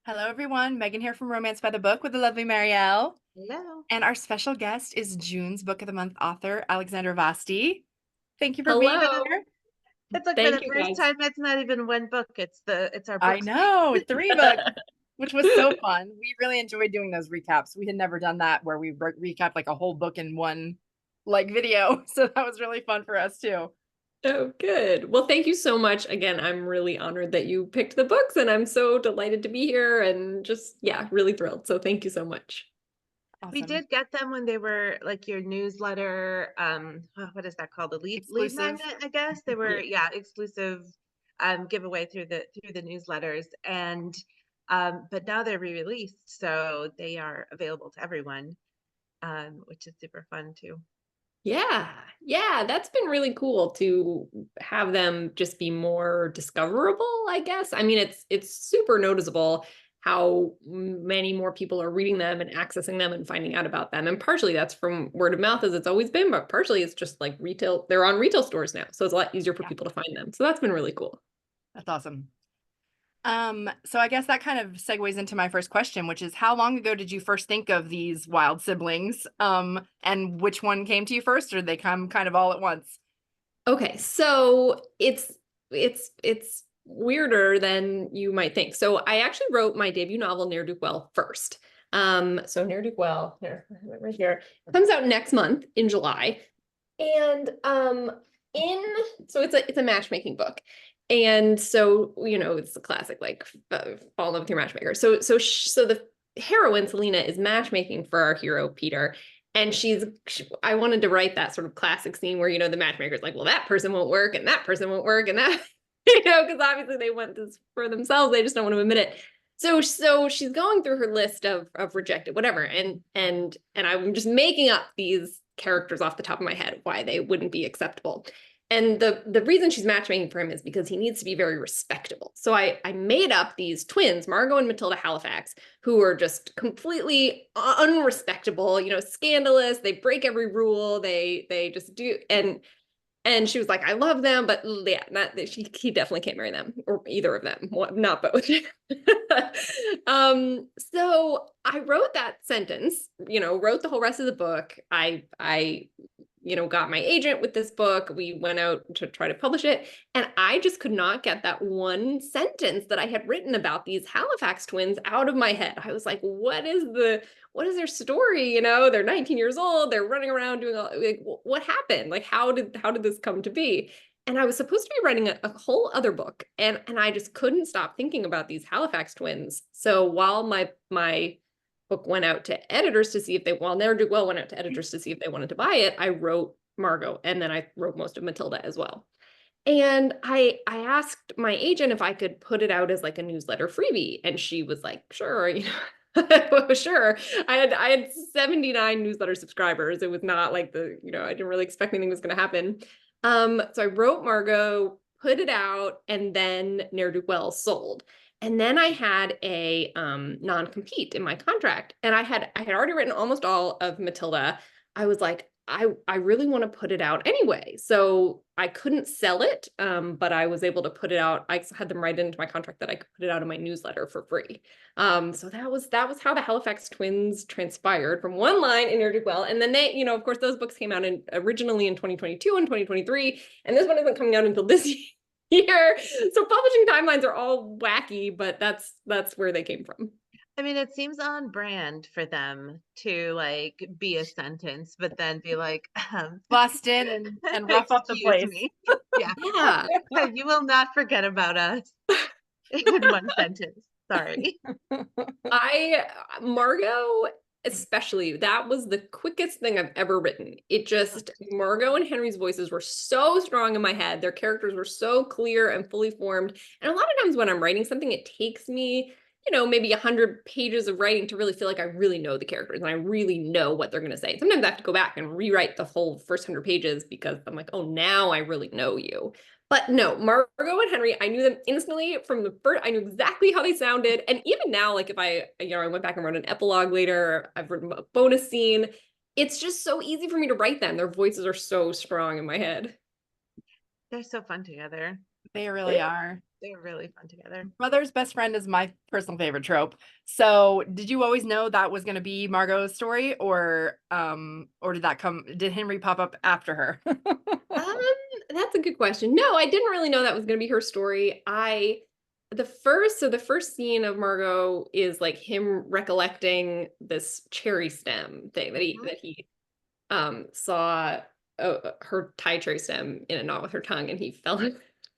Hello, everyone. Megan here from Romance by the Book with the lovely Marielle. Hello. And our special guest is June's Book of the Month author, Alexandra Vasti. Thank you for being Hello. here. It's like for Thank the you, first guys. time, it's not even one book. It's our I books. know, 3 books, which was so fun. We really enjoyed doing those recaps. We had never done that where we recapped like a whole book in one video. So that was really fun for us too. Oh, good. Well, thank you so much. Again, I'm really honored that you picked the books, and I'm so delighted to be here and just, yeah, really thrilled. So thank you so much. We Awesome. did get them when they were like your newsletter. What is that called? The lead Exclusive. magnet, I guess. They were, Yeah. yeah, exclusive giveaway through the newsletters. And but now they're re-released, so they are available to everyone, which is super fun too. Yeah. Yeah, that's been really cool to have them just be more discoverable, I guess. I mean, it's super noticeable how many more people are reading them and accessing them and finding out about them. And partially that's from word of mouth as it's always been, but partially it's just like retail, they're on retail stores now. So it's a lot easier for Yeah, people to find them. So that's been really cool. that's awesome. So I guess that kind of segues into my first question, which is how long ago did you first think of these wild siblings? And which one came to you first, or did they come kind of all at once? Okay, so it's weirder than you might think. So I actually wrote my debut novel, Ne'er Do Well, first. So Ne'er Do Well, here, right here, comes out next month in July, and in so it's a matchmaking book, and so it's the classic like fall in love with your matchmaker. So the heroine Selena is matchmaking for our hero Peter, and I wanted to write that sort of classic scene where, the matchmaker's like, well, that person won't work and that person won't work and that, because obviously they want this for themselves. They just don't want to admit it. So she's going through her list of rejected, whatever. And I'm just making up these characters off the top of my head, why they wouldn't be acceptable. And the reason she's matchmaking for him is because he needs to be very respectable. So I made up these twins, Margot and Matilda Halifax, who are just completely unrespectable, scandalous. They break every rule. They just do. And she was like, I love them, but yeah, he definitely can't marry them or either of them, not both. So I wrote that sentence, wrote the whole rest of the book. I got my agent with this book. We went out to try to publish it. And I just could not get that one sentence that I had written about these Halifax twins out of my head. I was like, what is their story? They're 19 years old. They're running around doing all, like, what happened? Like, how did this come to be? And I was supposed to be writing a whole other book. And I just couldn't stop thinking about these Halifax twins. So while my book went out to editors to see if they, well, Ne'er Do Well went out to editors to see if they wanted to buy it, I wrote Margot, and then I wrote most of Matilda as well. And I asked my agent if I could put it out as like a newsletter freebie, and she was like, sure, sure. I had 79 newsletter subscribers. It was not like I didn't really expect anything was going to happen. So I wrote Margot, put it out, and then Ne'er Do Well sold. And then I had a non-compete in my contract, and I had already written almost all of Matilda. I was like, I really want to put it out anyway. So I couldn't sell it, but I was able to put it out. I had them write into my contract that I could put it out in my newsletter for free. So that was how the Halifax twins transpired, from one line in Ne'er Do Well. And then they, of course, those books came out originally in 2022 and 2023, and this one isn't coming out until this year. So publishing timelines are all wacky, but that's where they came from. I mean, it seems on brand for them to like be a sentence, but then be like, Bust in and rough up the excuse place. me. Yeah. Yeah. You will not forget about us in one sentence. Sorry. Margot, especially, that was the quickest thing I've ever written. Margot and Henry's voices were so strong in my head. Their characters were so clear and fully formed. And a lot of times when I'm writing something, it takes me, maybe 100 pages of writing to really feel like I really know the characters and I really know what they're going to say. Sometimes I have to go back and rewrite the whole first 100 pages because I'm like, oh, now I really know you. But no, Margot and Henry, I knew them instantly from the first. I knew exactly how they sounded. And even now, like if I went back and wrote an epilogue later, I've written a bonus scene. It's just so easy for me to write them. Their voices are so strong in my head. They're so fun together. They really are. They're really fun together. Brother's best friend is my personal favorite trope. So did you always know that was going to be Margot's story, or did Henry pop up after her? Um, that's a good question. No, I didn't really know that was going to be her story. The first scene of Margot is like him recollecting this cherry stem thing that he saw her tie cherry stem in a knot with her tongue, and he fell in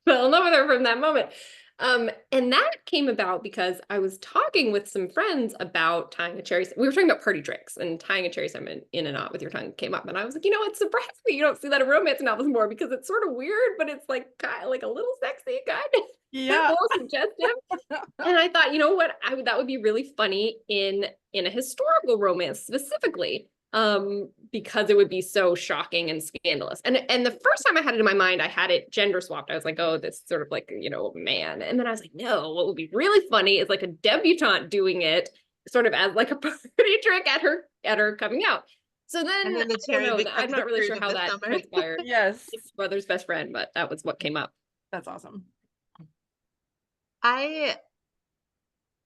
love with her from that moment. And that came about because I was talking with some friends about tying a cherry stem. We were talking about party tricks, and tying a cherry stem in a knot with your tongue came up. And I was like, it's surprising you don't see that in romance novels more, because it's sort of weird, but it's like kind of like a little sexy, kind of Yeah. a little suggestive. And I thought, you know what, that would be really funny in a historical romance specifically. Because it would be so shocking and scandalous. And the first time I had it in my mind, I had it gender swapped. I was like, oh, this sort of like, man. And then I was like, no, what would be really funny is like a debutante doing it sort of as like a party trick at her coming out. So then, And then the cherry I'm not really sure how that transpired. Yes. His brother's best friend, but that was what came up. That's awesome. I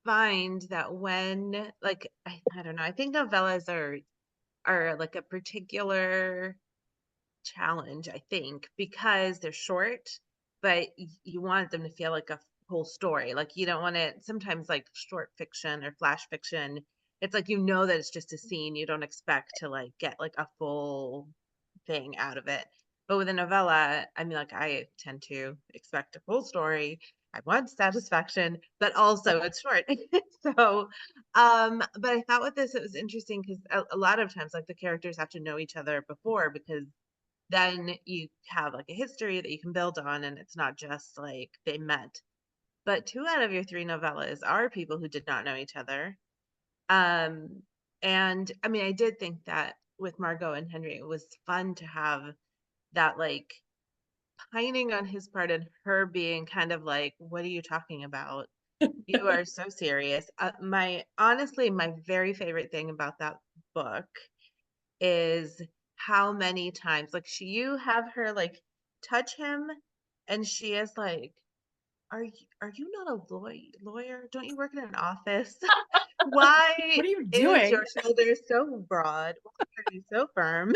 find that when, like, I don't know, I think novellas are like a particular challenge, I think, because they're short, but you want them to feel like a whole story. Like, you don't want it, sometimes like short fiction or flash fiction, it's like, that it's just a scene. You don't expect to like get like a full thing out of it. But with a novella, I mean, like, I tend to expect a full story. I want satisfaction, but also it's short. So, but I thought with this, it was interesting because a lot of times, like, the characters have to know each other before, because then you have like a history that you can build on, and it's not just like they met. But 2 out of your 3 novellas are people who did not know each other. And I mean, I did think that with Margot and Henry, it was fun to have that like pining on his part and her being kind of like, what are you talking about? You are so serious. Honestly, my very favorite thing about that book is how many times, like, you have her like touch him, and she is like, are you not a lawyer? Don't you work in an office? Why What are you is doing? your shoulder so broad? Why are you so firm?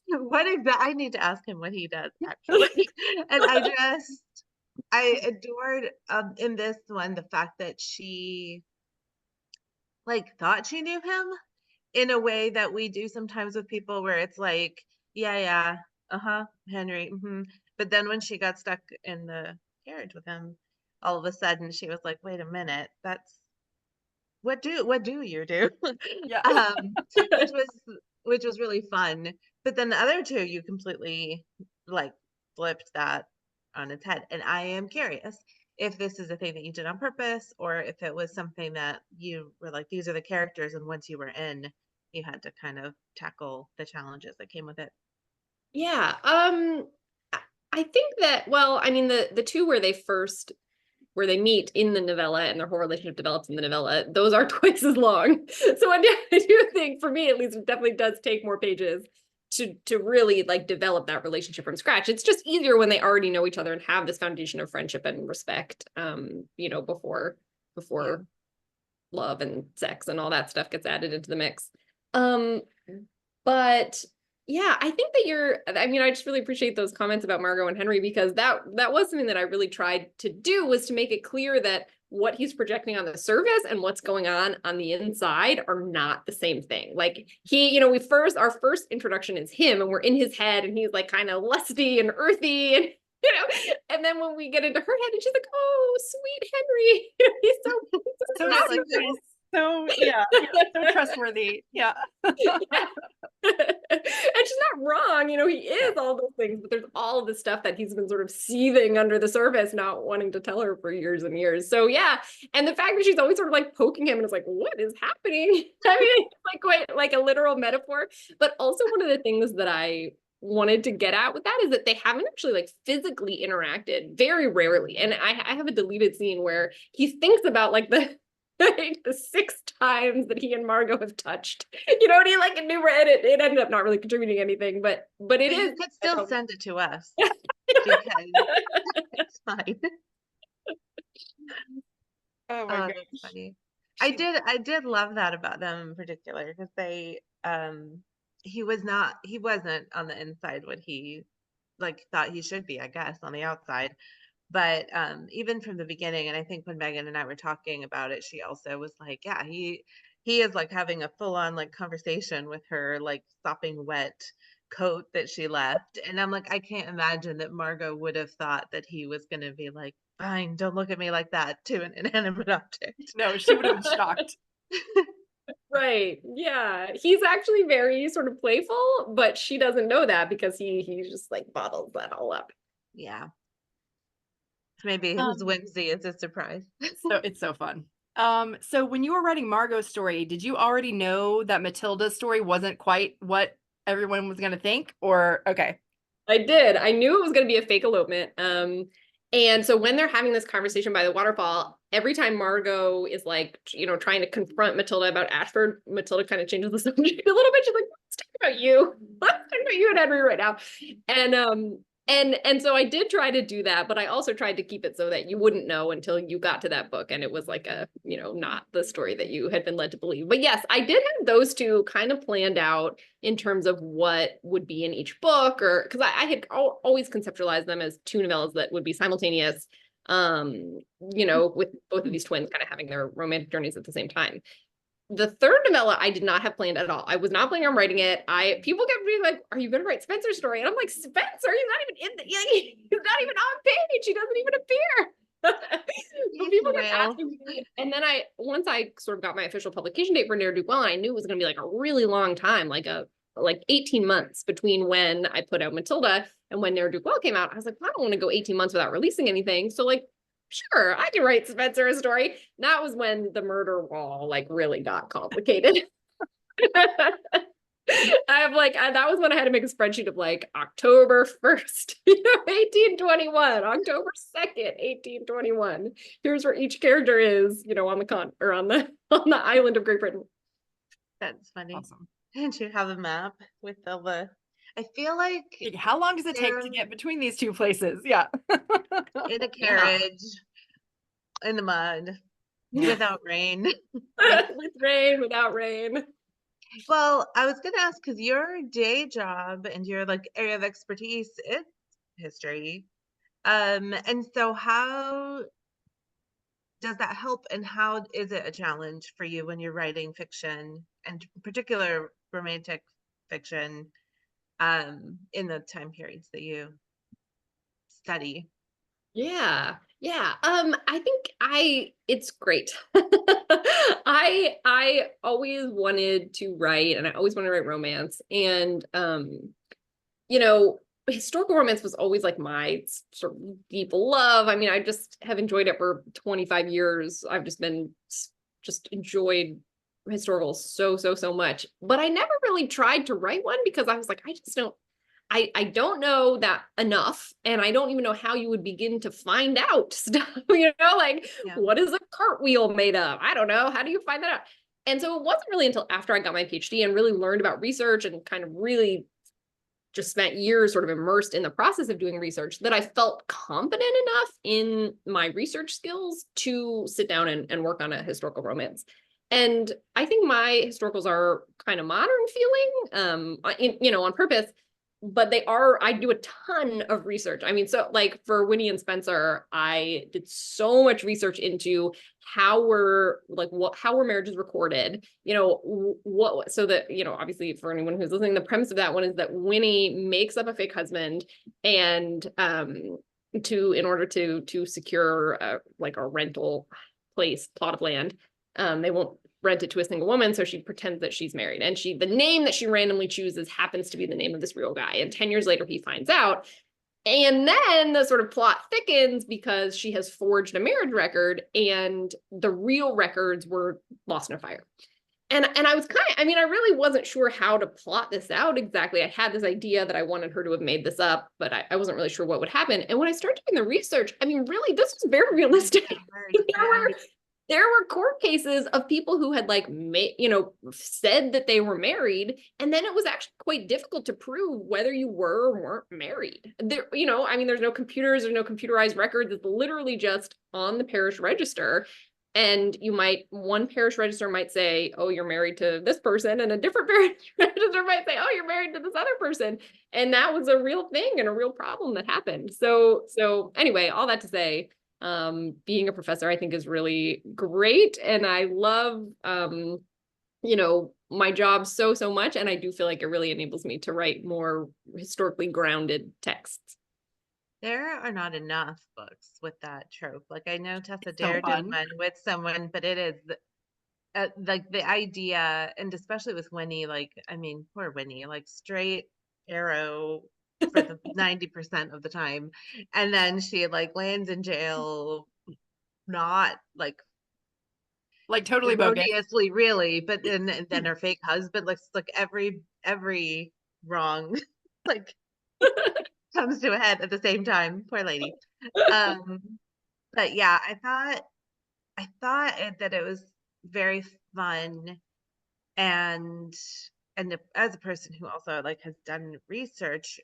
What exactly? I need to ask him what he does actually. And I adored in this one the fact that she like thought she knew him in a way that we do sometimes with people, where it's like, yeah, Henry, but then when she got stuck in the carriage with him, all of a sudden she was like, wait a minute, that's what do you do? Yeah. Which was really fun. But then the other two, you completely like flipped that on its head. And I am curious if this is a thing that you did on purpose, or if it was something that you were like, these are the characters, and once you were in, you had to kind of tackle the challenges that came with it. Yeah. I think that, well, I mean, the two where they meet in the novella and their whole relationship develops in the novella, those are twice as long. So I do think, for me at least, it definitely does take more pages to really like develop that relationship from scratch. It's just easier when they already know each other and have this foundation of friendship and respect, before Yeah. love and sex and all that stuff gets added into the mix. But yeah, I think that I just really appreciate those comments about Margot and Henry, because that was something that I really tried to do, was to make it clear that what he's projecting on the surface and what's going on the inside are not the same thing. Like, our first introduction is him, and we're in his head, and he's like kind of lusty and earthy, and and then when we get into her head, and she's like, oh, sweet Henry, he's so So Not like serious. So so trustworthy. Yeah. and she's not wrong, he is all those things, but there's all of the stuff that he's been sort of seething under the surface, not wanting to tell her for years and years. So yeah, and the fact that she's always sort of like poking him, and it's like, what is happening? I mean, it's like quite like a literal metaphor. But also, one of the things that I wanted to get at with that is that they haven't actually like physically interacted, very rarely. And I have a deleted scene where he thinks about like the 6 times that he and Margot have touched, and he like enumerated it. It ended up not really contributing anything, but it is. You could still send it to us because it's fine. Oh my Oh, gosh. that's funny. She, I did love that about them in particular because they he wasn't on the inside what he like thought he should be, I guess, on the outside. But even from the beginning, and I think when Megan and I were talking about it, she also was like, yeah, he is like having a full on like conversation with her, like sopping wet coat that she left. And I'm like, I can't imagine that Margot would have thought that he was going to be like, fine, don't look at me like that to an inanimate object. no, she would have been shocked. Right. Yeah. He's actually very sort of playful, but she doesn't know that because he just like bottles that all up. Yeah. Maybe his Um, whimsy is a surprise. so it's so fun. So when you were writing Margot's story, did you already know that Matilda's story wasn't quite what everyone was going to think? Or, okay. I did. I knew it was going to be a fake elopement. And so when they're having this conversation by the waterfall, every time Margot is like, you know, trying to confront Matilda about Ashford, Matilda kind of changes the subject a little bit. She's like, let's talk about you. Let's talk about you and Henry right now. And so I did try to do that, but I also tried to keep it so that you wouldn't know until you got to that book and it was like a, you know, not the story that you had been led to believe. But yes, I did have those two kind of planned out in terms of what would be in each book, or because I had always conceptualized them as two novellas that would be simultaneous, you know, with both of these twins kind of having their romantic journeys at the same time. The third novella I did not have planned at all. I was not planning on writing it. People kept being like, "Are you going to write Spencer's story?" And I'm like, "Spencer, he's not even in the, he's not even on page. He doesn't even appear." But people kept asking me, and then once I sort of got my official publication date for Ne'er Do Well, I knew it was going to be like a really long time, like 18 months between when I put out Matilda and when Ne'er Do Well came out. I was like, well, I don't want to go 18 months without releasing anything. So like, sure, I can write Spencer a story. That was when the murder wall like really got complicated. That was when I had to make a spreadsheet of like October 1st, 1821, October 2nd, 1821. Here's where each character is, you know, on the island of Great Britain. That's funny. Awesome. And you have a map with all the, I feel like How long does it take to get between these two places? Yeah. in a carriage, in the mud, without rain. With rain, without rain. Well, I was going to ask, because your day job and your like area of expertise is history. And so how does that help, and how is it a challenge for you when you're writing fiction, and particular romantic fiction, in the time periods that you study? Yeah. I think it's great. I always wanted to write, and I always wanted to write romance. And you know, historical romance was always like my sort of deep love. I mean, I just have enjoyed it for 25 years. I've just enjoyed historical so much. But I never really tried to write one because I was like, I don't know that enough, and I don't even know how you would begin to find out stuff, you know, like what is a cartwheel made of? I don't know. How do you find that out? And so it wasn't really until after I got my PhD and really learned about research and kind of really just spent years sort of immersed in the process of doing research that I felt confident enough in my research skills to sit down and work on a historical romance. And I think my historicals are kind of modern feeling, on purpose, but I do a ton of research. I mean, so like for Winnie and Spencer, I did so much research into how were marriages recorded, so that, obviously for anyone who's listening, the premise of that one is that Winnie makes up a fake husband and in order to secure a rental plot of land. They won't rent it to a single woman, so she pretends that she's married, and the name that she randomly chooses happens to be the name of this real guy, and 10 years later he finds out, and then the sort of plot thickens because she has forged a marriage record and the real records were lost in a fire. And I was I really wasn't sure how to plot this out exactly. I had this idea that I wanted her to have made this up, but I wasn't really sure what would happen. And when I started doing the research, really, this was very realistic. there were court cases of people who had like said that they were married, and then it was actually quite difficult to prove whether you were or weren't married. There, I mean, there's no computers, there's no computerized records. It's literally just on the parish register. And one parish register might say, oh, you're married to this person, and a different parish register might say, oh, you're married to this other person. And that was a real thing and a real problem that happened. So anyway, all that to say, being a professor, I think, is really great. And I love, my job so much. And I do feel like it really enables me to write more historically grounded texts. There are not enough books with that trope. Like, I know Tessa So Dare did fun. one with someone, but it is like the idea, and especially with Winnie, like, I mean, poor Winnie, like straight arrow for the 90% of the time. And then she like lands in jail, not like Totally bogus. erroneously really, but then her fake husband looks like every wrong like comes to a head at the same time. Poor lady. But yeah, I thought that it was very fun, and as a person who also like has done research,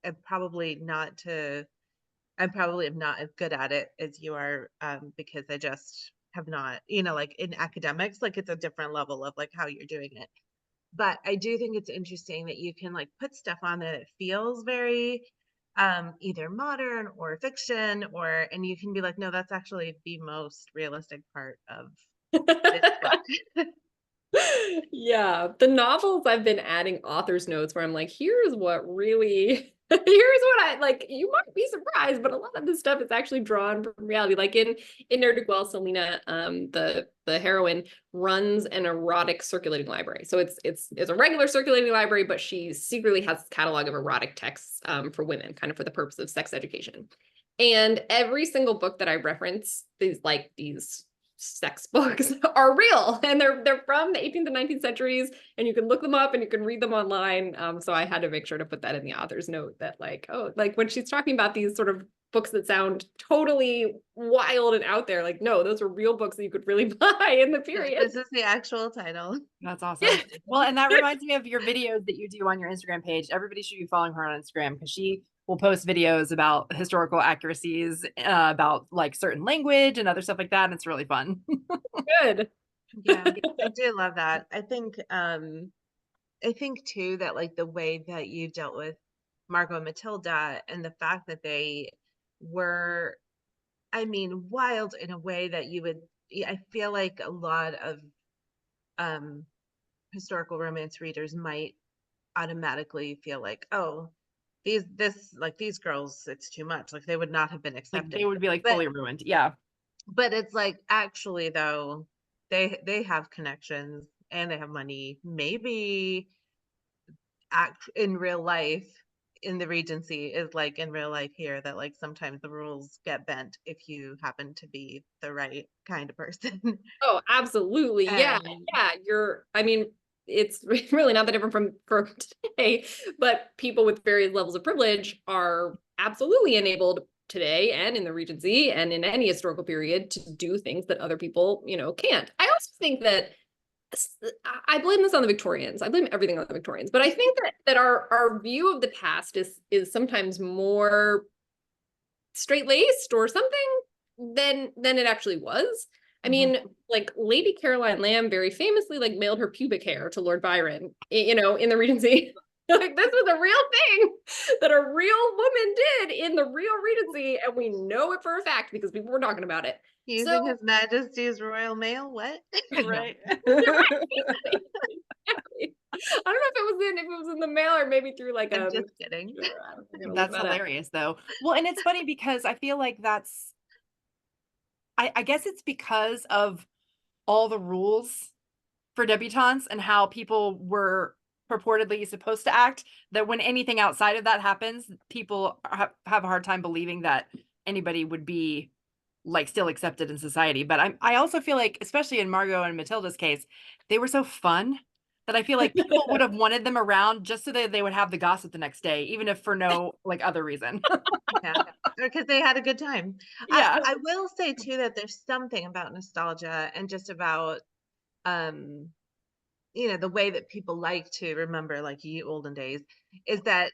I'm probably not I'm probably not as good at it as you are, because I just have not, like in academics, like it's a different level of like how you're doing it. But I do think it's interesting that you can like put stuff on that it feels very either modern or fiction, and you can be like, no, that's actually the most realistic part of this book. Yeah, the novels I've been adding author's notes where I'm like, here's what I like. You might be surprised, but a lot of this stuff is actually drawn from reality. Like in Ne'er do Well, Selena, the heroine, runs an erotic circulating library. So it's a regular circulating library, but she secretly has a catalog of erotic texts for women, kind of for the purpose of sex education. And every single book that I reference is like these sex books are real, and they're from the 18th and 19th centuries, and you can look them up and you can read them online. So I had to make sure to put that in the author's note, that like, oh, like when she's talking about these sort of books that sound totally wild and out there, like, no, those are real books that you could really buy in the period. This is the actual title. That's awesome. Well, and that reminds me of your videos that you do on your Instagram page. Everybody should be following her on Instagram, because she will post videos about historical accuracies, about like certain language and other stuff like that. And it's really fun. Good. Yeah, I do love that. I think too that like the way that you dealt with Margot and Matilda, and the fact that they were, I mean, wild in a way that I feel like a lot of historical romance readers might automatically feel like, oh, these girls, it's too much. Like they would not have been Like accepted. they would be like fully ruined. Yeah. But it's like, actually though, they have connections and they have money. Maybe in real life, in the Regency, is like in real life here, that like sometimes the rules get bent if you happen to be the right kind of person. Oh, absolutely. Yeah. I mean, it's really not that different from today, but people with various levels of privilege are absolutely enabled today and in the Regency and in any historical period to do things that other people, can't. I also think that I blame this on the Victorians. I blame everything on the Victorians, but I think that our view of the past is sometimes more straight-laced or something than it actually was. I mean, like Lady Caroline Lamb very famously like mailed her pubic hair to Lord Byron, in the Regency. Like this was a real thing that a real woman did in the real Regency, and we know it for a fact because people were talking about it. Using His Majesty's Royal Mail. What? Right. Exactly. I don't know if it was in the mail or maybe through like I'm just kidding. That's hilarious though. Well, and it's funny because I feel like I guess it's because of all the rules for debutantes and how people were purportedly supposed to act, that when anything outside of that happens, people have a hard time believing that anybody would be like still accepted in society. But I also feel like, especially in Margot and Matilda's case, they were so fun. that I feel like people would have wanted them around just so that they would have the gossip the next day, even if for no like other reason. Yeah, because they had a good time. Yeah. I will say too that there's something about nostalgia and just about um the way that people like to remember like ye olden days is that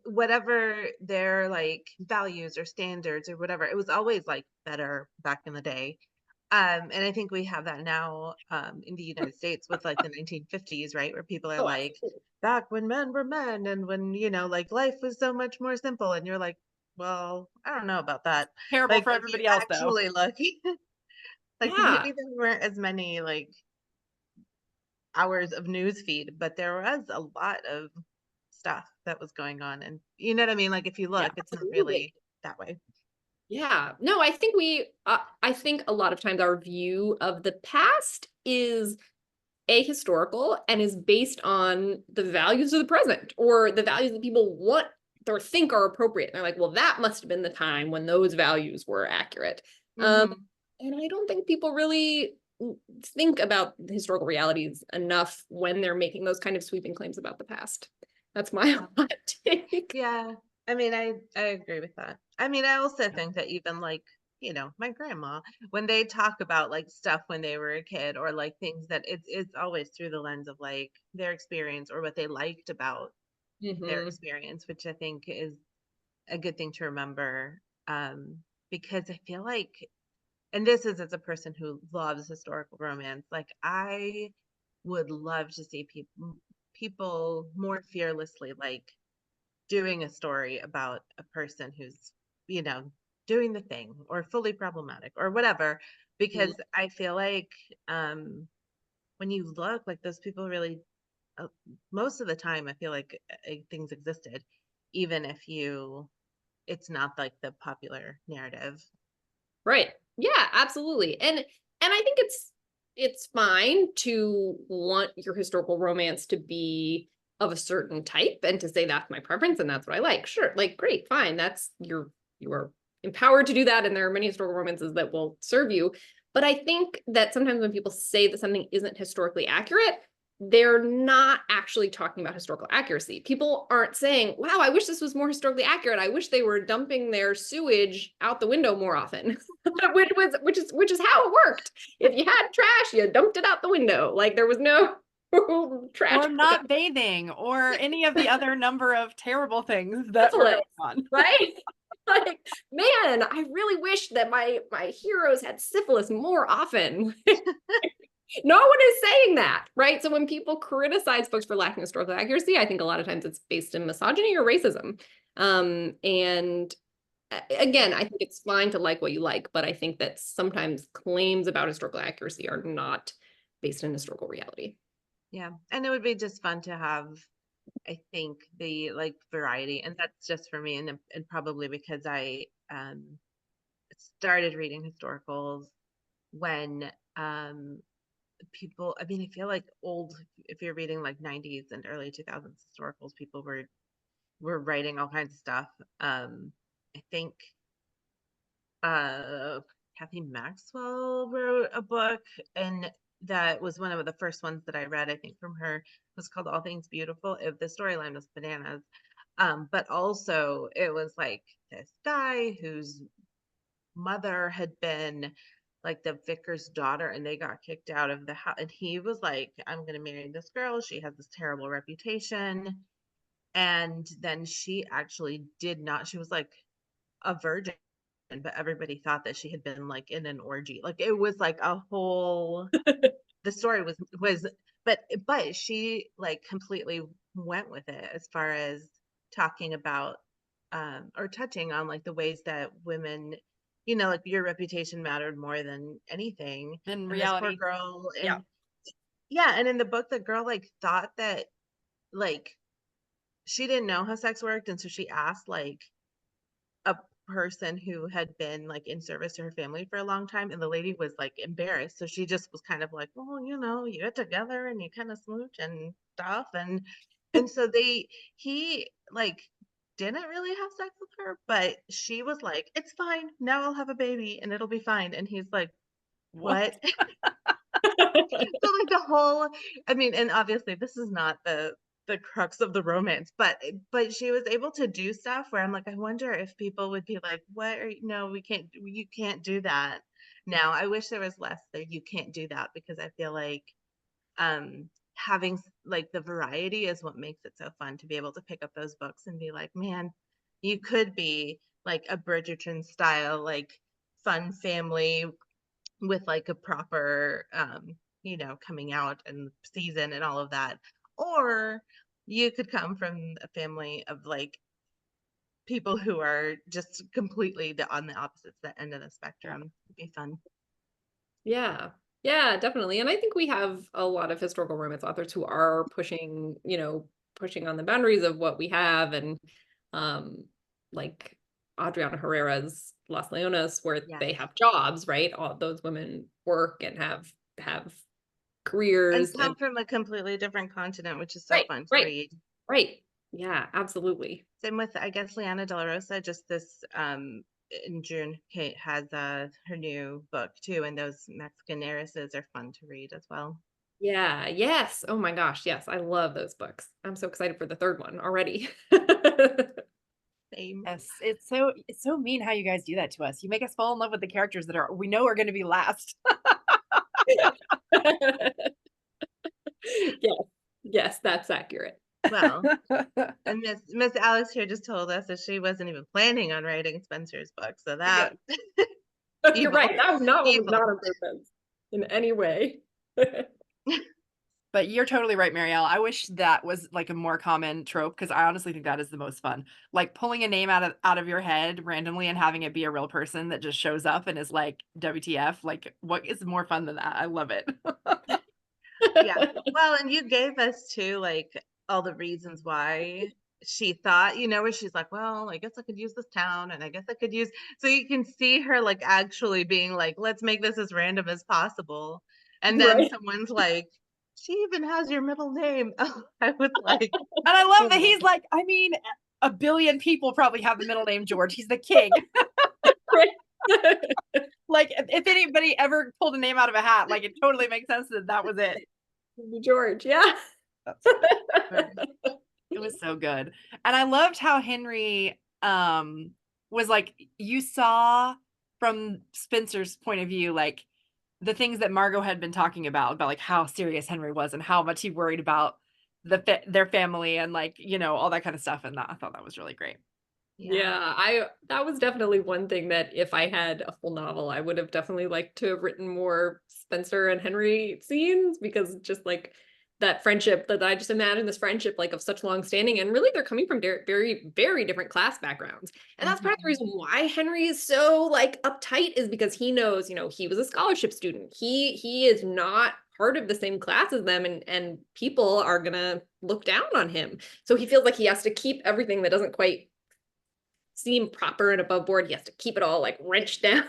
whatever their like values or standards or whatever, it was always like better back in the day. And I think we have that now in the United States with like the 1950s, right? Where people are Oh, like, absolutely. back when men were men and when, like life was so much more simple. And you're like, well, I don't know about that. Terrible Like for if you everybody else though. actually look, like Yeah. maybe there weren't as many like hours of news feed, but there was a lot of stuff that was going on. And you know what I mean? Like if you Yeah. look, it's not Absolutely. really that way. Yeah. No, I think I think a lot of times our view of the past is ahistorical and is based on the values of the present or the values that people want or think are appropriate. And they're like, well, that must have been the time when those values were accurate. Um, Hmm. and I don't think people really think about the historical realities enough when they're making those kind of sweeping claims about the past. That's my hot take. Yeah. I mean, I agree with that. I mean, I also think that even like, my grandma, when they talk about like stuff when they were a kid or like things that it's always through the lens of like their experience or what they liked about their Mhm. experience, which I think is a good thing to remember. Because I feel like, and this is as a person who loves historical romance, like I would love to see people more fearlessly like doing a story about a person who's, you know, doing the thing or fully problematic or whatever, because I feel like when you look like those people really, uh, most of the time, I feel like things existed, even if it's not like the popular narrative. Right. Yeah, absolutely. And I think it's fine to want your historical romance to be of a certain type and to say that's my preference and that's what I like. Sure. Like great, fine. That's you are empowered to do that and there are many historical romances that will serve you. But I think that sometimes when people say that something isn't historically accurate, they're not actually talking about historical accuracy. People aren't saying, wow, I wish this was more historically accurate. I wish they were dumping their sewage out the window more often. which is how it worked. If you had trash, you dumped it out the window. Like there was no trash Or not bathing or any of the other number of terrible things that were syphilis, going on. right? Like, man, I really wish that my heroes had syphilis more often. No one is saying that, right? So when people criticize books for lacking historical accuracy, I think a lot of times it's based in misogyny or racism. And again, I think it's fine to like what you like, but I think that sometimes claims about historical accuracy are not based in historical reality. Yeah. And it would be just fun to have, I think, the like variety. And that's just for me. And probably because I started reading historicals when people, I mean, I feel like if you're reading like 90s and early 2000s historicals, people were writing all kinds of stuff. I think uh Kathy Maxwell wrote a book, and that was one of the first ones that I read, I think, from her. It was called All Things Beautiful. The storyline was bananas. But also it was like this guy whose mother had been like the vicar's daughter and they got kicked out of the house, and he was like, I'm going to marry this girl, she has this terrible reputation. And then she actually did not, she was like a virgin, but everybody thought that she had been like in an orgy. Like it was like a whole, the story was but she like completely went with it as far as talking about or touching on like the ways that women, like your reputation mattered more than anything. In And this poor reality. girl, Yeah. and yeah, and in the book the girl like thought that like she didn't know how sex worked, and so she asked like a person who had been like in service to her family for a long time, and the lady was like embarrassed, so she just was kind of like, well, you get together and you kind of smooch and stuff. And so he like didn't really have sex with her, but she was like, it's fine, now I'll have a baby and it'll be fine. And he's like, What? what? So like like the whole, I mean, and obviously this is not the crux of the romance, but she was able to do stuff where I'm like, I wonder if people would be like, what are, no, you can't do that. Now, I wish there was less there, you can't do that, because I feel like having like the variety is what makes it so fun, to be able to pick up those books and be like, man, you could be like a Bridgerton style, like fun family with like a proper coming out and season and all of that, or you could come from a family of like people who are just completely on the opposite end of the spectrum. It'd be fun. Yeah. Yeah, definitely. And I think we have a lot of historical romance authors who are pushing, pushing on the boundaries of what we have, and like Adriana Herrera's Las Leonas, where they have jobs, right? All those women work and have careers and come from a completely different continent, which is so right, fun to right, read. right. Yeah, absolutely. Same with, I guess, Liana De La Rosa, just this in June, Kate has her new book too, and those Mexican heiresses are fun to read as well. Yeah, yes. Oh my gosh, yes. I love those books. I'm so excited for the third one already. Same. Yes, it's so mean how you guys do that to us. You make us fall in love with the characters that we know are going to be last. Yes, yes, that's accurate. Well, and Miss Alex here just told us that she wasn't even planning on writing Spencer's book, so that You're right. That was not evil. not on purpose in any way. But you're totally right, Marielle. I wish that was like a more common trope, because I honestly think that is the most fun. Like pulling a name out of your head randomly and having it be a real person that just shows up and is like, WTF? Like, what is more fun than that? I love it. Yeah. Well, and you gave us too, like, all the reasons why she thought, where she's like, well, I guess I could use this town, and I guess I could use, so you can see her like actually being like, let's make this as random as possible. And then Right. someone's like, she even has your middle name. I was like, And I love that he's like, I mean, a billion people probably have the middle name George. He's the king. Right. Like, if anybody ever pulled a name out of a hat, like it totally makes sense that was it. George, yeah. It was so good. And I loved how Henry was like, you saw from Spencer's point of view, like the things that Margot had been talking about like how serious Henry was and how much he worried about their family and like, all that kind of stuff. And I thought that was really great. Yeah, that was definitely one thing that if I had a full novel, I would have definitely liked to have written more Spencer and Henry scenes, because just like that friendship, that I just imagine this friendship like of such long standing, and really they're coming from very, very different class backgrounds. And that's part of the reason why Henry is so like uptight, is because he knows, he was a scholarship student. He is not part of the same class as them, and people are gonna look down on him. So he feels like he has to keep everything that doesn't quite seem proper and above board. He has to keep it all like wrenched down.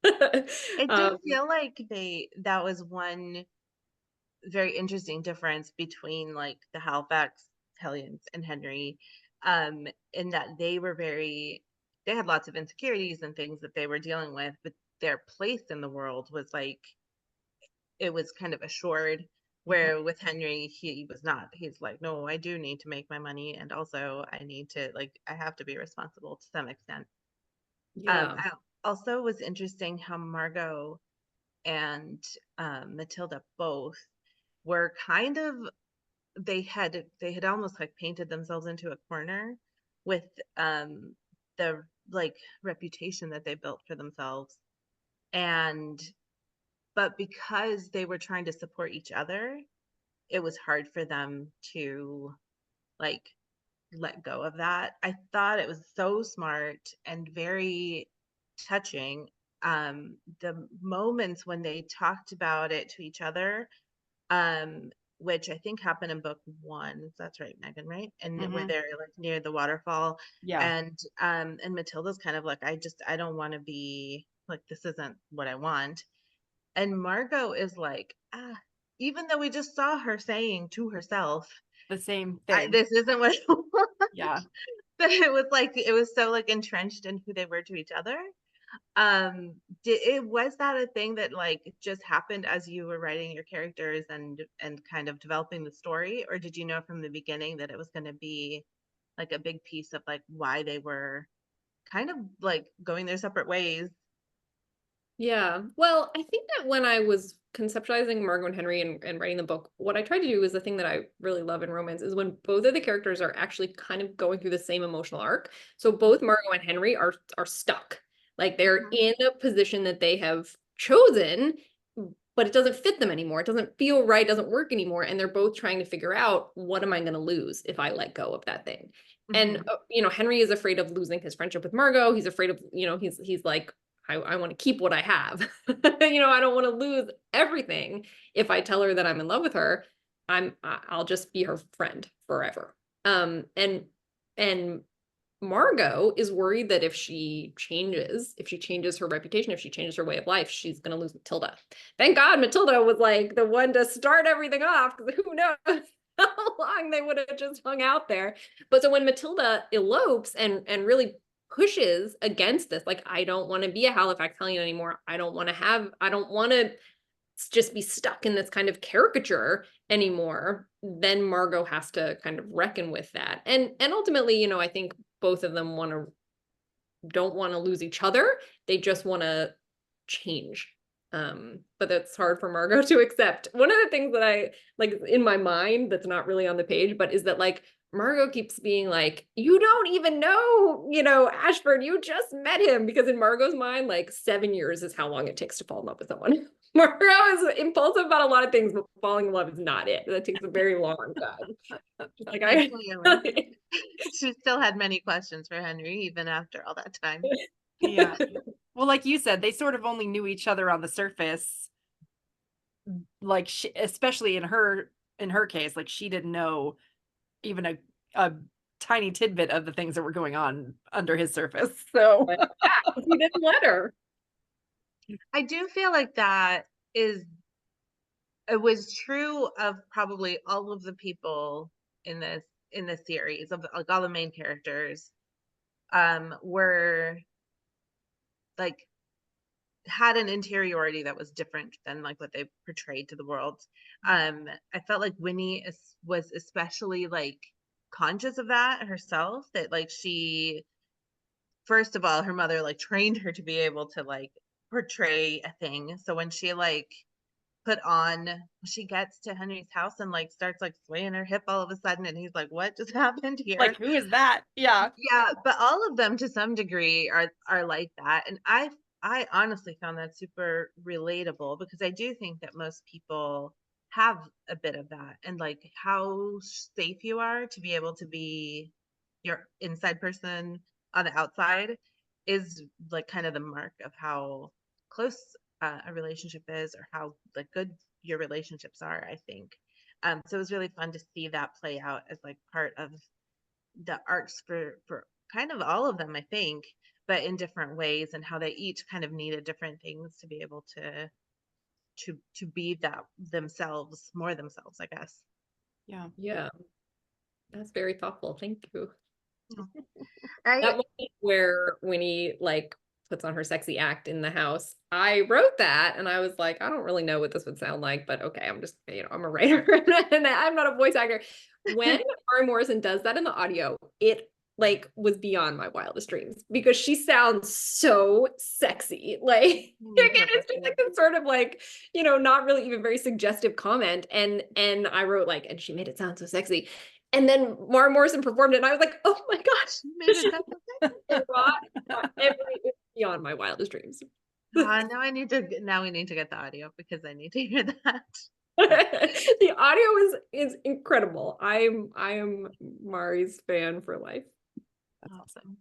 It did feel like that was one very interesting difference between like the Halifax Hellions and Henry, in that they had lots of insecurities and things that they were dealing with, but their place in the world was like, it was kind of assured. Where with Henry, he was not. He's like, no, I do need to make my money, and also I need to, like, I have to be responsible to some extent. Yeah. I also was interesting how Margot and Matilda both were kind of, they had almost like painted themselves into a corner with the like reputation that they built for themselves, but because they were trying to support each other, it was hard for them to like let go of that. I thought it was so smart and very touching. The moments when they talked about it to each other, which I think happened in book 1. That's right, Megan, right? And where they're like near the waterfall. Yeah. And Matilda's kind of like, I don't want to be like, this isn't what I want. And Margot is like, even though we just saw her saying to herself The same thing. this isn't what I want. Yeah. But it was so like entrenched in who they were to each other. Was that a thing that like just happened as you were writing your characters and kind of developing the story, or did you know from the beginning that it was going to be like a big piece of like why they were kind of like going their separate ways? Yeah. Well, I think that when I was conceptualizing Margot and Henry and writing the book, what I tried to do is the thing that I really love in romance is when both of the characters are actually kind of going through the same emotional arc. So both Margot and Henry are stuck. Like they're Mhm. in a position that they have chosen, but it doesn't fit them anymore. It doesn't feel right, doesn't work anymore. And they're both trying to figure out, what am I going to lose if I let go of that thing? And Mhm. Henry is afraid of losing his friendship with Margot. He's afraid of, he's like, I want to keep what I have. I don't want to lose everything. If I tell her that I'm in love with her, I'll just be her friend forever. And Margot is worried that if she changes her reputation, if she changes her way of life, she's going to lose Matilda. Thank God Matilda was like the one to start everything off, because who knows how long they would have just hung out there. But so when Matilda elopes and really pushes against this, like, I don't want to be a Halifax Hellion anymore. I don't want to just be stuck in this kind of caricature anymore. Then Margot has to kind of reckon with that. And ultimately, I think both of them don't want to lose each other. They just want to change. But that's hard for Margot to accept. One of the things that I like in my mind that's not really on the page, but is that like Margot keeps being like, you don't even know, Ashford, you just met him. Because in Margot's mind, like 7 years is how long it takes to fall in love with someone. Margot is impulsive about a lot of things, but falling in love is not it. That takes a very long time. Like Clearly. She still had many questions for Henry even after all that time. Yeah. Well, like you said, they sort of only knew each other on the surface. Like especially in her case, like she didn't know even a tiny tidbit of the things that were going on under his surface. So he didn't let her. I do feel like that is it was true of probably all of the people in this series, of like all the main characters were like had an interiority that was different than like what they portrayed to the world. I felt like Winnie was especially like conscious of that herself, that like she, first of all, her mother like trained her to be able to like portray a thing. So when she like she gets to Henry's house and like starts like swaying her hip all of a sudden, and he's like, what just happened here? like, who is that? Yeah. Yeah, but all of them to some degree are like that. And I honestly found that super relatable, because I do think that most people have a bit of that, and like how safe you are to be able to be your inside person on the outside is like kind of the mark of how close a relationship is, or how like good your relationships are, I think. So it was really fun to see that play out as like part of the arcs for kind of all of them, I think, but in different ways, and how they each kind of needed different things to be able to be that themselves, more themselves, I guess. Yeah. Yeah, that's very thoughtful. Thank you. I That moment where Winnie like puts on her sexy act in the house, I wrote that and I was like, I don't really know what this would sound like, but okay, I'm just, I'm a writer and I'm not a voice actor. When Mari Morrison does that in the audio, it like was beyond my wildest dreams, because she sounds so sexy. Like again, it's just like this sort of like, not really even very suggestive comment. And I wrote like, and she made it sound so sexy. And then Mari Morrison performed it, and I was like, "Oh my gosh!" made it sound It brought beyond my wildest dreams. now we need to get the audio, because I need to hear that. The audio is incredible. I am Mari's fan for life. That's awesome.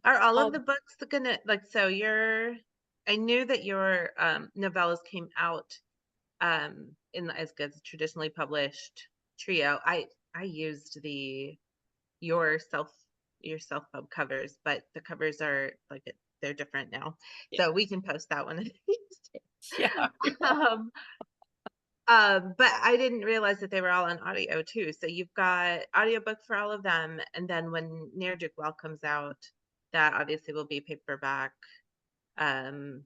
Are all of the books gonna like, so I knew that your novellas came out in as traditionally published trio. I used your self pub covers, but the covers are like they're different now, so we can post that one. Yeah. But I didn't realize that they were all on audio too. So you've got audiobook for all of them, and then when Ne'er Do Well comes out, that obviously will be paperback, and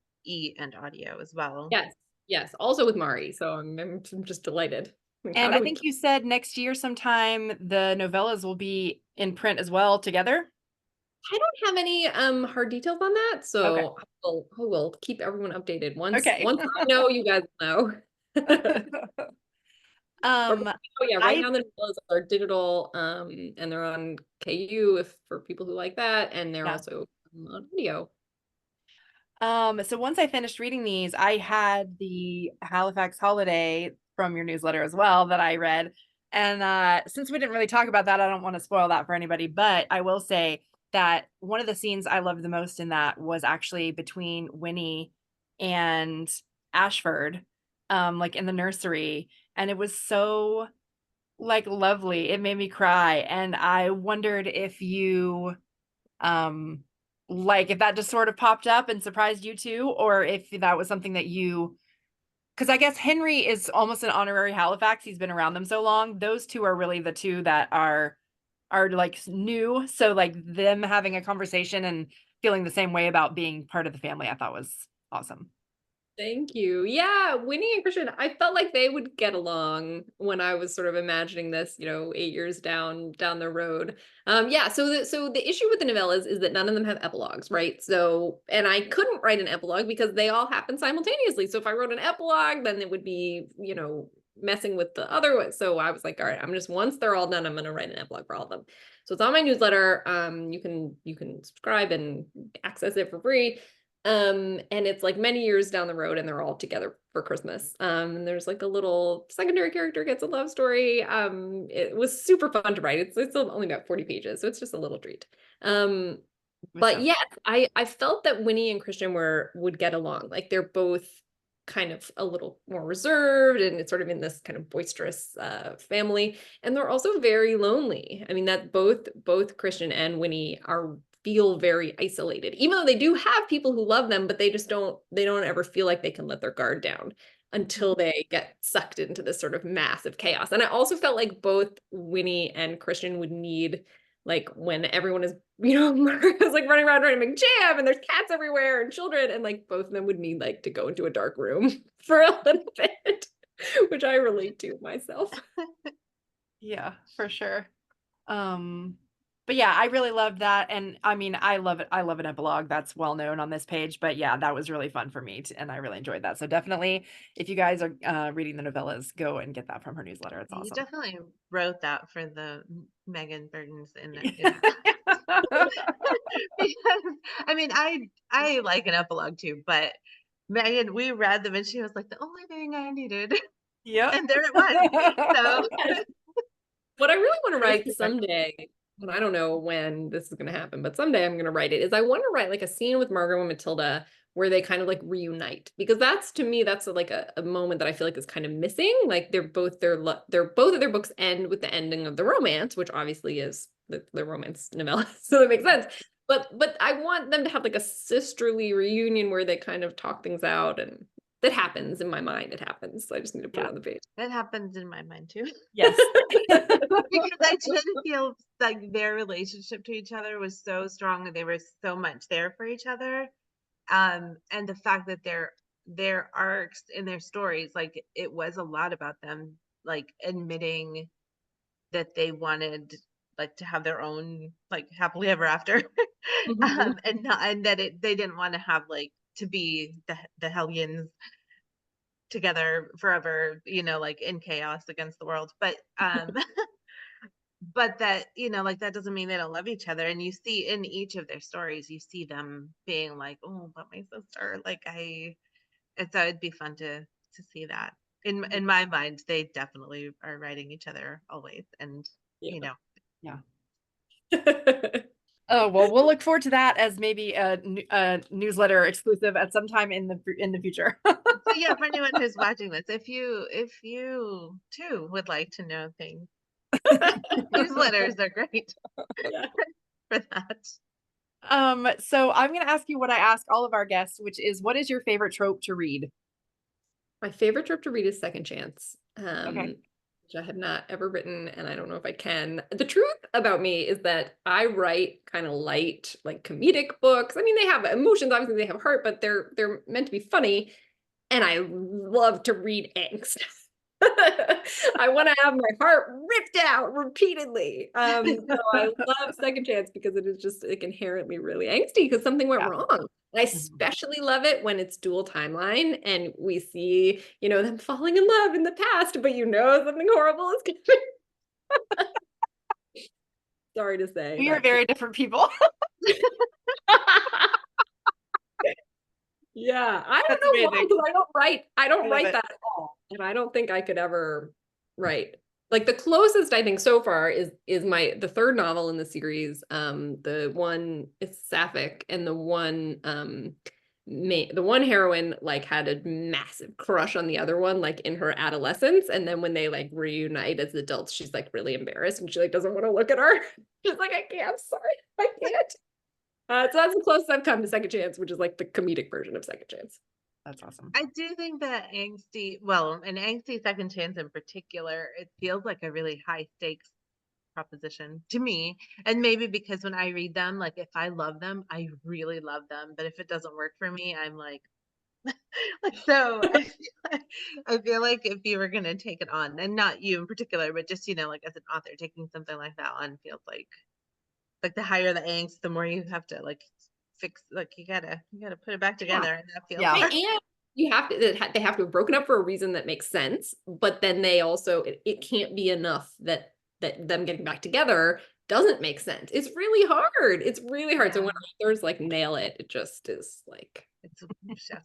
audio as well. Yes, yes. Also with Mari. So I'm just delighted. Like, how And do I we? think you said next year sometime the novellas will be in print as well together. I don't have any hard details on that, Okay. so I will keep everyone updated. Once Okay. once I know, you guys know. But Um, oh yeah, right I now the novellas are digital, and they're on KU if for people who like that, and they're yeah. also on video. So once I finished reading these, I had the Halifax Holiday from your newsletter as well that I read. And since we didn't really talk about that, I don't want to spoil that for anybody, but I will say that one of the scenes I loved the most in that was actually between Winnie and Ashford, like in the nursery. And it was so like lovely. It made me cry. And I wondered if you um like if that just sort of popped up and surprised you too, or if that was something that you, because I guess Henry is almost an honorary Halifax. He's been around them so long. Those two are really the two that are like new. So like them having a conversation and feeling the same way about being part of the family, I thought was awesome. Thank you. Yeah, Winnie and Christian, I felt like they would get along when I was sort of imagining this, 8 years down the road. Yeah, so the issue with the novellas is that none of them have epilogues, right? So, and I couldn't write an epilogue because they all happen simultaneously. So if I wrote an epilogue, then it would be, messing with the other one. So I was like, all right, I'm just once they're all done, I'm gonna write an epilogue for all of them. So it's on my newsletter. You can subscribe and access it for free. And it's like many years down the road and they're all together for Christmas. And there's like a little secondary character gets a love story. It was super fun to write. It's only about 40 pages, so it's just a little treat. But So yeah, I felt that Winnie and Christian would get along. Like they're both kind of a little more reserved and it's sort of in this kind of boisterous family, and they're also very lonely. I mean that both Christian and Winnie feel very isolated, even though they do have people who love them, but they don't ever feel like they can let their guard down until they get sucked into this sort of massive chaos. And I also felt like both Winnie and Christian would need, like when everyone is, is like running around trying to make jam and there's cats everywhere and children, and like both of them would need like to go into a dark room for a little bit, which I relate to myself. yeah, for sure. But yeah, I really loved that. And I mean, I love it. I love an epilogue that's well known on this page. But yeah, that was really fun for me and I really enjoyed that. So definitely, if you guys are reading the novellas, go and get that from her newsletter. It's You awesome. definitely wrote that for the Megan burdens in because I mean I like an epilogue too, but Megan, we read them and she was like the only thing I needed. Yep. And there it was. So What I really want to Very write specific. someday, and I don't know when this is going to happen, but someday I'm going to write it, is I want to write like a scene with Margot and Matilda where they kind of like reunite, because that's, to me, that's like a moment that I feel like is kind of missing. Like they're both of their books end with the ending of the romance, which obviously is the romance novella, so that makes sense. But I want them to have like a sisterly reunion where they kind of talk things out, and that happens in my mind. It happens. So I just need to put it on the page. that happens in my mind too. Yes. Because I did feel like their relationship to each other was so strong and they were so much there for each other. And the fact that their arcs in their stories, like it was a lot about them like admitting that they wanted like to have their own like happily ever after. And that they didn't want to have like to be the Hellions together forever, like in chaos against the world. But that, like that doesn't mean they don't love each other. And you see in each of their stories, you see them being like, oh, but my sister, like and so it'd be fun to see that. In my mind, they definitely are writing each other always. And Yeah. Yeah. Oh, well, we'll look forward to that as maybe a newsletter exclusive at some time in the future. So yeah, for anyone who's watching this, if you too would like to know things, newsletters are great for that. So I'm going to ask you what I ask all of our guests, which is, what is your favorite trope to read? My favorite trope to read is Second Chance. Okay. which I have not ever written, and I don't know if I can. The truth about me is that I write kind of light, like comedic books. I mean, they have emotions, obviously they have heart, but they're meant to be funny. And I love to read angst. I want to have my heart ripped out repeatedly. So I love Second Chance because it is just like inherently really angsty because something went wrong. And I especially love it when it's dual timeline and we see, you know, them falling in love in the past, but you know something horrible is coming. Sorry to say. We are very different people. Yeah, I don't That's know why, amazing. because I don't I love write it. that at all. And I don't think I could ever write. Like the closest I think so far is the third novel in the series. The one is Sapphic, and the one heroine like had a massive crush on the other one like in her adolescence, and then when they like reunite as adults, she's like really embarrassed and she like doesn't want to look at her. She's like, I can't, I'm sorry, I can't. So that's the closest I've come to Second Chance, which is like the comedic version of Second Chance. That's awesome. I do think that an angsty Second Chance in particular, it feels like a really high stakes proposition to me. And maybe because when I read them, like if I love them, I really love them. But if it doesn't work for me, I'm like, so I feel like if you were going to take it on, and not you in particular, but just, you know, like as an author, taking something like that on feels like the higher the angst, the more you have to like fix, like you gotta put it back together, and that feels And you have to, they have to have broken up for a reason that makes sense, but then they also, it can't be enough that them getting back together doesn't make sense. It's really hard. It's really hard. So when authors like nail it, it just is like it's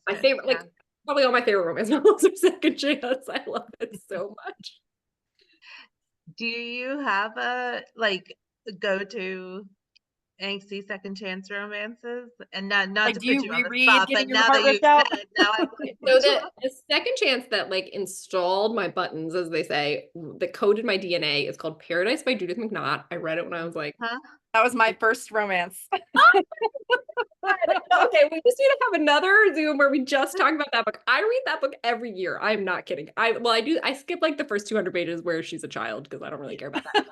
my favorite, like probably all my favorite romance novels are Second Chance. I love it so much. Do you have a like go-to angsty Second Chance romances? And not Like, to do put you you on the reread spot, Getting but Your now Heart that Ripped you've Out? said it, now I'm like, So the Second Chance that like installed my buttons, as they say, that coded my DNA is called Paradise by Judith McNaught. I read it when I was like, That was my first romance. Okay, we just need to have another Zoom where we just talk about that book. I read that book every year. I'm not kidding. I skip like the first 200 pages where she's a child because I don't really care about that.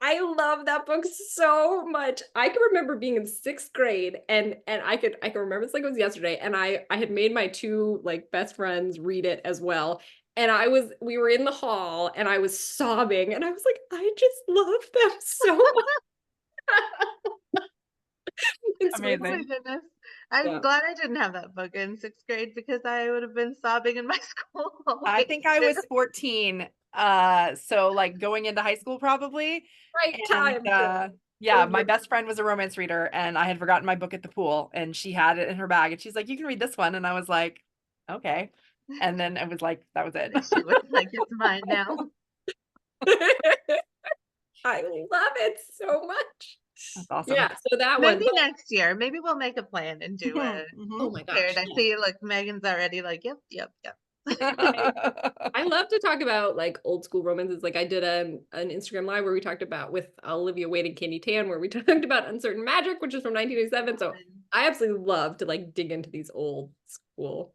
I love that book so much. I can remember being in 6th grade and I can remember this like it was yesterday, and I had made my 2 like best friends read it as well. And we were in the hall and I was sobbing and I was like, I just love them so much. Amazing. Oh my goodness. I'm glad I didn't have that book in 6th grade because I would have been sobbing in my school. I think I was 14. So like going into high school probably. Right And, time. yeah, my best friend was a romance reader and I had forgotten my book at the pool and she had it in her bag and she's like, you can read this one. And I was like, okay. And then it was like, that was it. She was like, it's mine now. I love it so much. That's awesome. Yeah, so that maybe one. next year, maybe we'll make a plan and do a Oh my gosh. Paradise. I see like Megan's already like, yep. I love to talk about like old school romances. Like I did an Instagram live where we talked about with Olivia Wade and Candy Tan, where we talked about Uncertain Magic, which is from 1987. So I absolutely love to like dig into these old school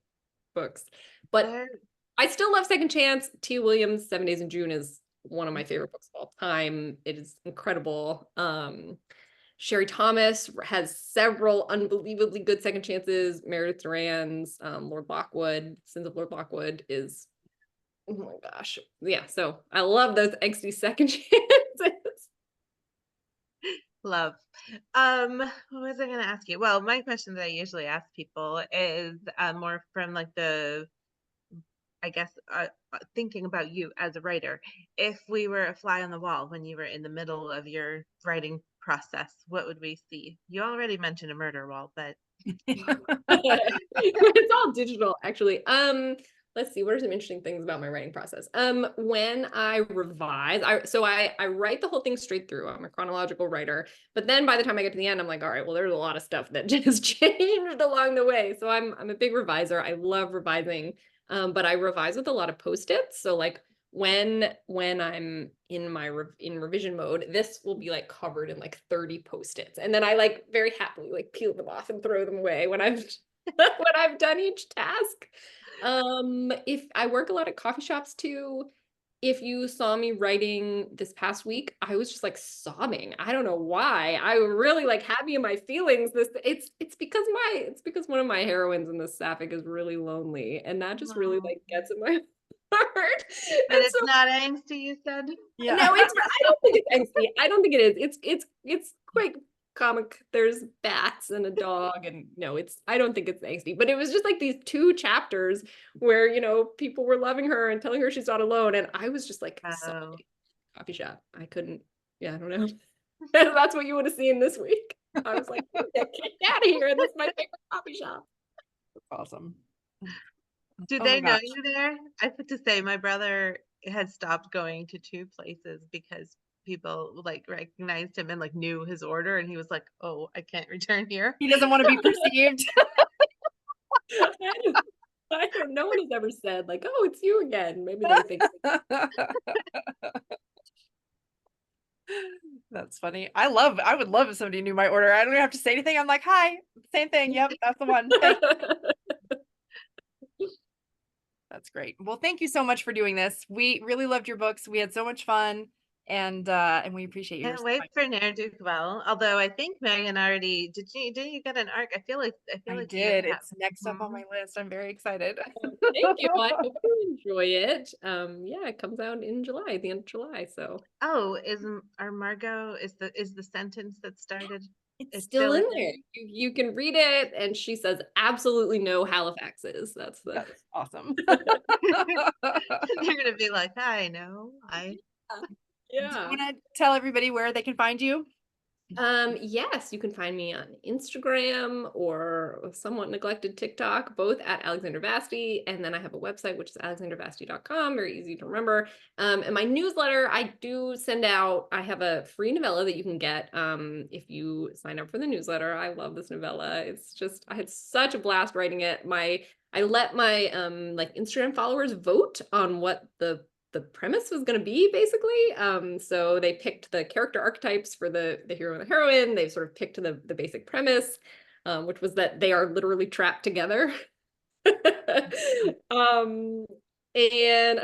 books. But I still love Second Chance. T. Williams' 7 Days in June is one of my favorite books of all time. It is incredible. Sherry Thomas has several unbelievably good second chances. Meredith Duran's Lord Lockwood, Sins of Lord Lockwood is, oh my gosh. Yeah, so I love those angsty second chances. Love. What was I going to ask you? Well, my question that I usually ask people is more from like I guess, thinking about you as a writer. If we were a fly on the wall when you were in the middle of your writing process, what would we see? You already mentioned a murder wall, but it's all digital, actually. Let's see, what are some interesting things about my writing process? When I revise, I write the whole thing straight through. I'm a chronological writer, but then by the time I get to the end, I'm like, all right, well, there's a lot of stuff that just changed along the way. So I'm a big reviser. I love revising. But I revise with a lot of Post-its. So like when I'm in my revision mode, this will be like covered in like 30 Post-its. And then I like very happily like peel them off and throw them away when I've when I've done each task. If I work a lot at coffee shops too, if you saw me writing this past week, I was just like sobbing. I don't know why. I really like had me in my feelings. It's because one of my heroines in this sapphic is really lonely, and that just really Oh. like gets in my heart. But And it's so not angsty, you said? Yeah. no, I don't think it's angsty. I don't think it is. It's quite comic. There's bats and a dog, and no, I don't think it's angsty. But it was just like these two chapters where, people were loving her and telling her she's not alone. And I was just like sobbing Oh. in the coffee shop. I couldn't, yeah, I don't know. That's what you would have seen this week. I was like, get out of here. This is my favorite coffee shop. Awesome. Do Oh my they know gosh. you there? I have to say, my brother had stopped going to two places because people like recognized him and like knew his order, and he was like, "Oh, I can't return here." He doesn't want to be perceived. I don't, no one has ever said like, oh, it's you again. Maybe they think. That's funny. I would love if somebody knew my order. I don't even have to say anything. I'm like, hi, same thing. Yep, that's the one. Thank you. That's great. Well, thank you so much for doing this. We really loved your books. We had so much fun, and we appreciate your Can't wait for Ne'er Do Well. Although I think Megan already didn't you get an arc? I feel like I you did. have. It's next up on my list. I'm very excited. Thank you. I hope you enjoy it. Yeah, it comes out in July, the end of July. So Oh, our Margot is the sentence that started? it's still in there. You can read it, and she says absolutely no Halifaxes. That's That's awesome. You're gonna be like, I know. Do yeah. you want to tell everybody where they can find you? Yes, you can find me on Instagram or somewhat neglected TikTok, both at Alexandra Vasti. And then I have a website, which is alexandravasti.com, very easy to remember. And my newsletter, I do send out, I have a free novella that you can get if you sign up for the newsletter. I love this novella. It's just, I had such a blast writing it. I let my like Instagram followers vote on what the premise was going to be, basically. So they picked the character archetypes for the hero and the heroine. They sort of picked the basic premise, which was that they are literally trapped together. And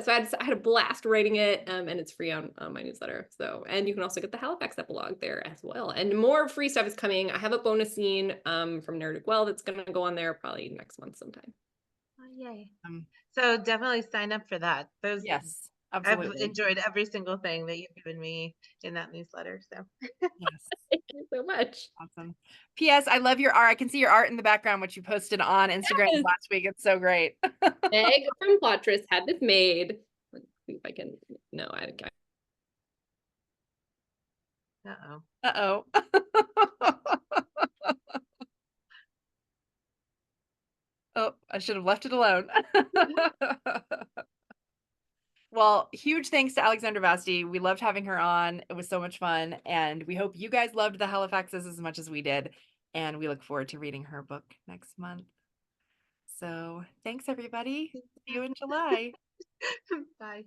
so I had a blast writing it, and it's free on my newsletter. So, and you can also get the Halifax epilogue there as well. And more free stuff is coming. I have a bonus scene from Ne'er Do Well that's going to go on there probably next month sometime. Oh, yay. So definitely sign up for that. Yes, I've absolutely. enjoyed every single thing that you've given me in that newsletter. So Yes. Thank you so much. Awesome. P.S. I love your art. I can see your art in the background, which you posted on Instagram Yes. last week. It's so great. Meg from Plottress had this made. Let's see if I can. No, I can't. uh-oh. Oh, I should have left it alone. Well, huge thanks to Alexandra Vasti. We loved having her on. It was so much fun. And we hope you guys loved the Halifaxes as much as we did. And we look forward to reading her book next month. So thanks, everybody. See you in July. Bye.